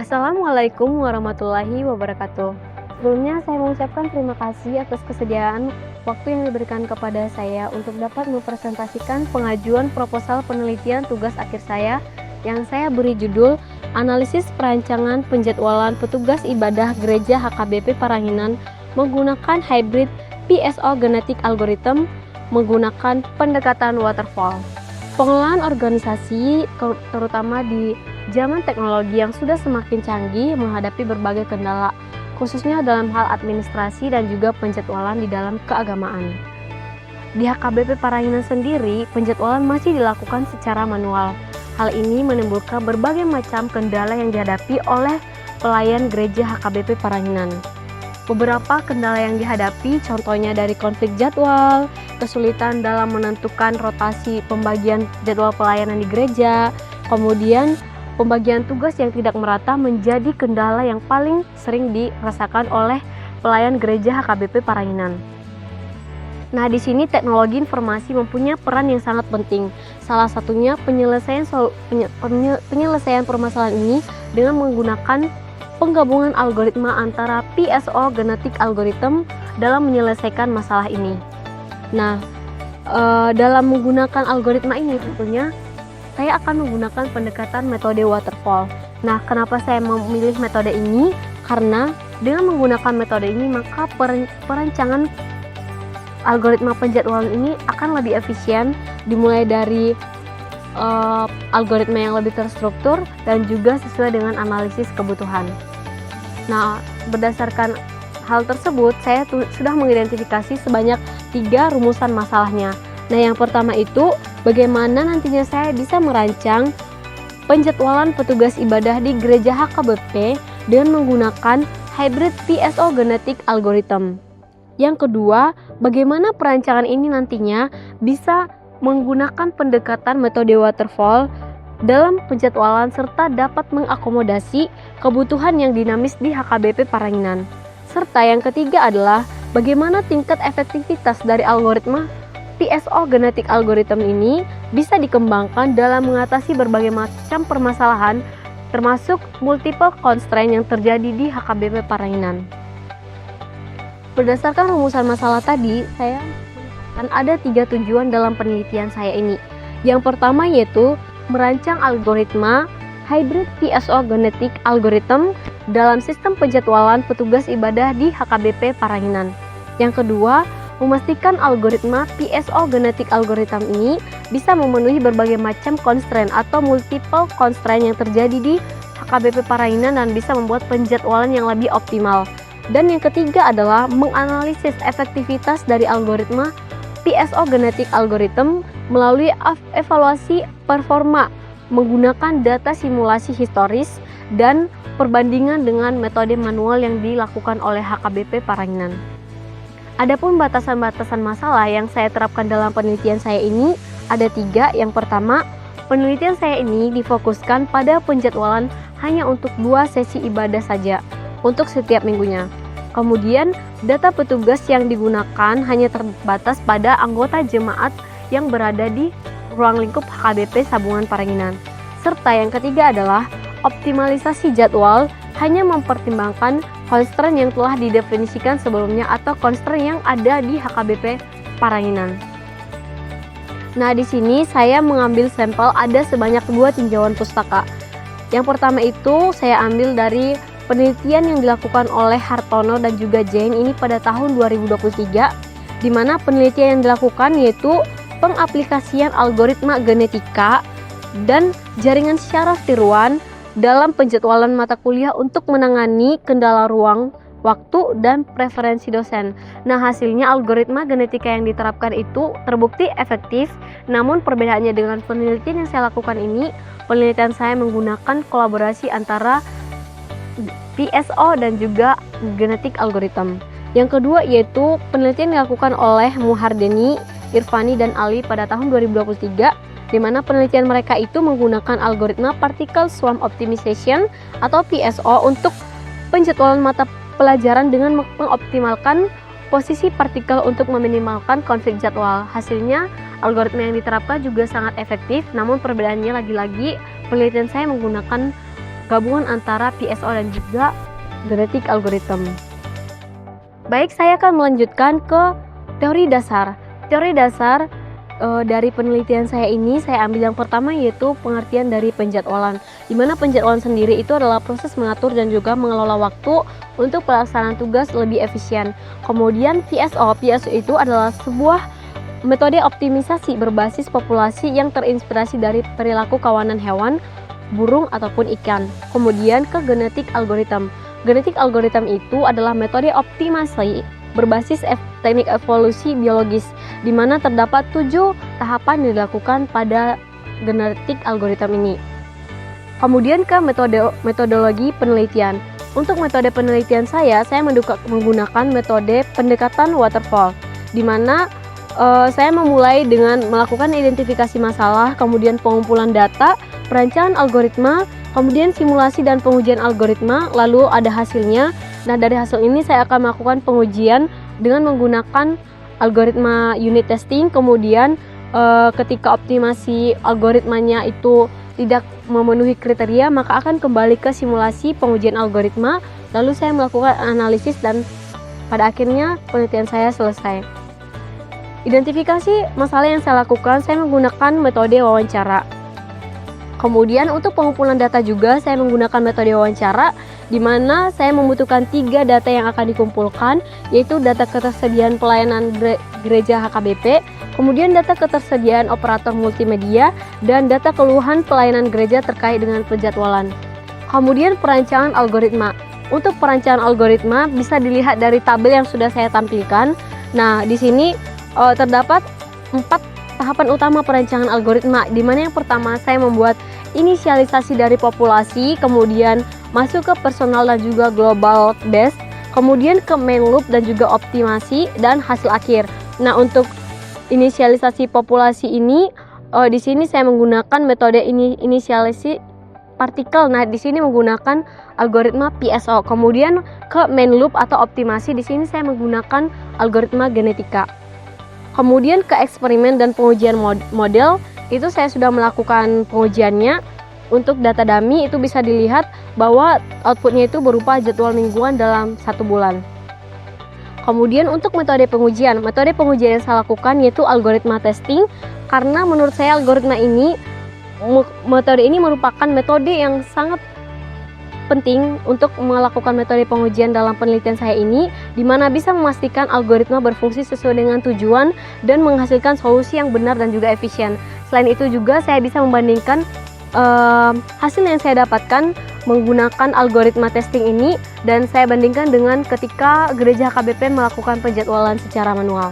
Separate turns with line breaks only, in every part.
Assalamualaikum warahmatullahi wabarakatuh. Sebelumnya saya mengucapkan terima kasih atas kesediaan waktu yang diberikan kepada saya untuk dapat mempresentasikan pengajuan proposal penelitian tugas akhir saya yang saya beri judul Analisis Perancangan Penjadwalan Petugas Ibadah Gereja HKBP Parangtrinan menggunakan Hybrid PSO Genetic Algorithm menggunakan pendekatan waterfall. Pengelolaan organisasi terutama di zaman teknologi yang sudah semakin canggih menghadapi berbagai kendala, khususnya dalam hal administrasi dan juga penjadwalan di dalam keagamaan. Di HKBP Parangtrinan sendiri, penjadwalan masih dilakukan secara manual. Hal ini menimbulkan berbagai macam kendala yang dihadapi oleh pelayan gereja HKBP Parangtrinan. Beberapa kendala yang dihadapi contohnya dari konflik jadwal, kesulitan dalam menentukan rotasi pembagian jadwal pelayanan di gereja, kemudian pembagian tugas yang tidak merata menjadi kendala yang paling sering dirasakan oleh pelayan gereja HKBP Parangtrinan. Nah, di sini teknologi informasi mempunyai peran yang sangat penting. Salah satunya penyelesaian permasalahan ini dengan menggunakan penggabungan algoritma antara PSO Genetic Algorithm dalam menyelesaikan masalah ini. Nah, dalam menggunakan algoritma ini tentunya saya akan menggunakan pendekatan metode waterfall. Nah, kenapa saya memilih metode ini? Karena dengan menggunakan metode ini maka perancangan algoritma penjadwalan ini akan lebih efisien, dimulai dari algoritma yang lebih terstruktur dan juga sesuai dengan analisis kebutuhan. Nah, berdasarkan hal tersebut, saya sudah mengidentifikasi sebanyak 3 rumusan masalahnya. Nah, yang pertama itu bagaimana nantinya saya bisa merancang penjadwalan petugas ibadah di gereja HKBP dengan menggunakan Hybrid PSO Genetic Algorithm. Yang kedua, bagaimana perancangan ini nantinya bisa menggunakan pendekatan metode waterfall dalam penjadwalan serta dapat mengakomodasi kebutuhan yang dinamis di HKBP Parangtrinan. Serta yang ketiga adalah bagaimana tingkat efektivitas dari algoritma PSO Genetic Algorithm ini bisa dikembangkan dalam mengatasi berbagai macam permasalahan termasuk multiple constraint yang terjadi di HKBP Parangtrinan. Berdasarkan rumusan masalah tadi, saya menemukan ada 3 tujuan dalam penelitian saya ini. Yang pertama yaitu merancang algoritma Hybrid PSO Genetic Algorithm dalam sistem penjadwalan petugas ibadah di HKBP Parangtrinan. Yang kedua, memastikan algoritma PSO Genetic Algorithm ini bisa memenuhi berbagai macam constraint atau multiple constraint yang terjadi di HKBP Parangtrinan dan bisa membuat penjadwalan yang lebih optimal. Dan yang ketiga adalah menganalisis efektivitas dari algoritma PSO Genetic Algorithm melalui evaluasi performa menggunakan data simulasi historis dan perbandingan dengan metode manual yang dilakukan oleh HKBP Parangtrinan. Adapun batasan-batasan masalah yang saya terapkan dalam penelitian saya ini ada 3. Yang pertama, penelitian saya ini difokuskan pada penjadwalan hanya untuk 2 sesi ibadah saja untuk setiap minggunya. Kemudian, data petugas yang digunakan hanya terbatas pada anggota jemaat yang berada di ruang lingkup HKBP Sabungan Parangtrinan. Serta yang ketiga adalah optimalisasi jadwal hanya mempertimbangkan constraint yang telah didefinisikan sebelumnya atau constraint yang ada di HKBP Parangtrinan. Nah, di sini saya mengambil sampel ada sebanyak 2 tinjauan pustaka. Yang pertama itu saya ambil dari penelitian yang dilakukan oleh Hartono dan juga Jane ini pada tahun 2023, di mana penelitian yang dilakukan yaitu pengaplikasian algoritma genetika dan jaringan syaraf tiruan dalam penjadwalan mata kuliah untuk menangani kendala ruang, waktu, dan preferensi dosen. Nah, hasilnya algoritma genetika yang diterapkan itu terbukti efektif, namun perbedaannya dengan penelitian yang saya lakukan ini, penelitian saya menggunakan kolaborasi antara PSO dan juga genetic algorithm. Yang kedua yaitu penelitian dilakukan oleh Muhardeni, Irfani, dan Ali pada tahun 2023, di mana penelitian mereka itu menggunakan algoritma Particle Swarm Optimization atau PSO untuk penjadwalan mata pelajaran dengan mengoptimalkan posisi partikel untuk meminimalkan konflik jadwal. Hasilnya, algoritma yang diterapkan juga sangat efektif, namun perbedaannya lagi-lagi penelitian saya menggunakan gabungan antara PSO dan juga genetik algorithm. Baik, saya akan melanjutkan ke teori dasar. Teori dasar dari penelitian saya ini, saya ambil yang pertama yaitu pengertian dari penjadwalan, di mana penjadwalan sendiri itu adalah proses mengatur dan juga mengelola waktu untuk pelaksanaan tugas lebih efisien. Kemudian PSO itu adalah sebuah metode optimisasi berbasis populasi yang terinspirasi dari perilaku kawanan hewan, burung ataupun ikan. Kemudian ke genetik algorithm. Genetik algorithm itu adalah metode optimasi berbasis teknik evolusi biologis, di mana terdapat 7 tahapan yang dilakukan pada genetik algorithm ini. Kemudian ke metodologi penelitian. Untuk metode penelitian saya menggunakan metode pendekatan waterfall, di mana saya memulai dengan melakukan identifikasi masalah, kemudian pengumpulan data, perancangan algoritma, kemudian simulasi dan pengujian algoritma, lalu ada hasilnya. Nah, dari hasil ini saya akan melakukan pengujian dengan menggunakan algoritma unit testing. Kemudian ketika optimasi algoritmanya itu tidak memenuhi kriteria, maka akan kembali ke simulasi pengujian algoritma. Lalu saya melakukan analisis dan pada akhirnya penelitian saya selesai. Identifikasi masalah yang saya lakukan, saya menggunakan metode wawancara. Kemudian untuk pengumpulan data juga saya menggunakan metode wawancara, di mana saya membutuhkan 3 data yang akan dikumpulkan, yaitu data ketersediaan pelayanan gereja HKBP, kemudian data ketersediaan operator multimedia, dan data keluhan pelayanan gereja terkait dengan penjadwalan. Kemudian perancangan algoritma. Untuk perancangan algoritma bisa dilihat dari tabel yang sudah saya tampilkan. Nah, di sini terdapat 4 tahapan utama perancangan algoritma, di mana yang pertama saya membuat inisialisasi dari populasi, kemudian masuk ke personal dan juga global base, kemudian ke main loop dan juga optimasi dan hasil akhir. Nah, untuk inisialisasi populasi ini di sini saya menggunakan metode inisialisasi partikel. Nah, di sini menggunakan algoritma PSO. Kemudian ke main loop atau optimasi, di sini saya menggunakan algoritma genetika. Kemudian ke eksperimen dan pengujian model, itu saya sudah melakukan pengujiannya. Untuk data dummy itu bisa dilihat bahwa outputnya itu berupa jadwal mingguan dalam 1 bulan. Kemudian untuk metode pengujian yang saya lakukan yaitu algoritma testing, karena menurut saya metode ini merupakan metode yang sangat penting untuk melakukan metode pengujian dalam penelitian saya ini, di mana bisa memastikan algoritma berfungsi sesuai dengan tujuan dan menghasilkan solusi yang benar dan juga efisien. Selain itu juga saya bisa membandingkan hasil yang saya dapatkan menggunakan algoritma testing ini, dan saya bandingkan dengan ketika gereja HKBP melakukan penjadwalan secara manual.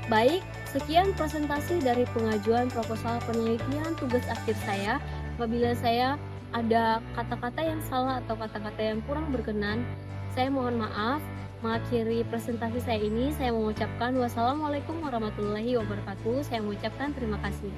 Baik, sekian presentasi dari pengajuan proposal penelitian tugas akhir saya. Apabila saya ada kata-kata yang salah atau kata-kata yang kurang berkenan, saya mohon maaf. Mengakhiri presentasi saya ini, saya mengucapkan wassalamualaikum warahmatullahi wabarakatuh. Saya mengucapkan terima kasih.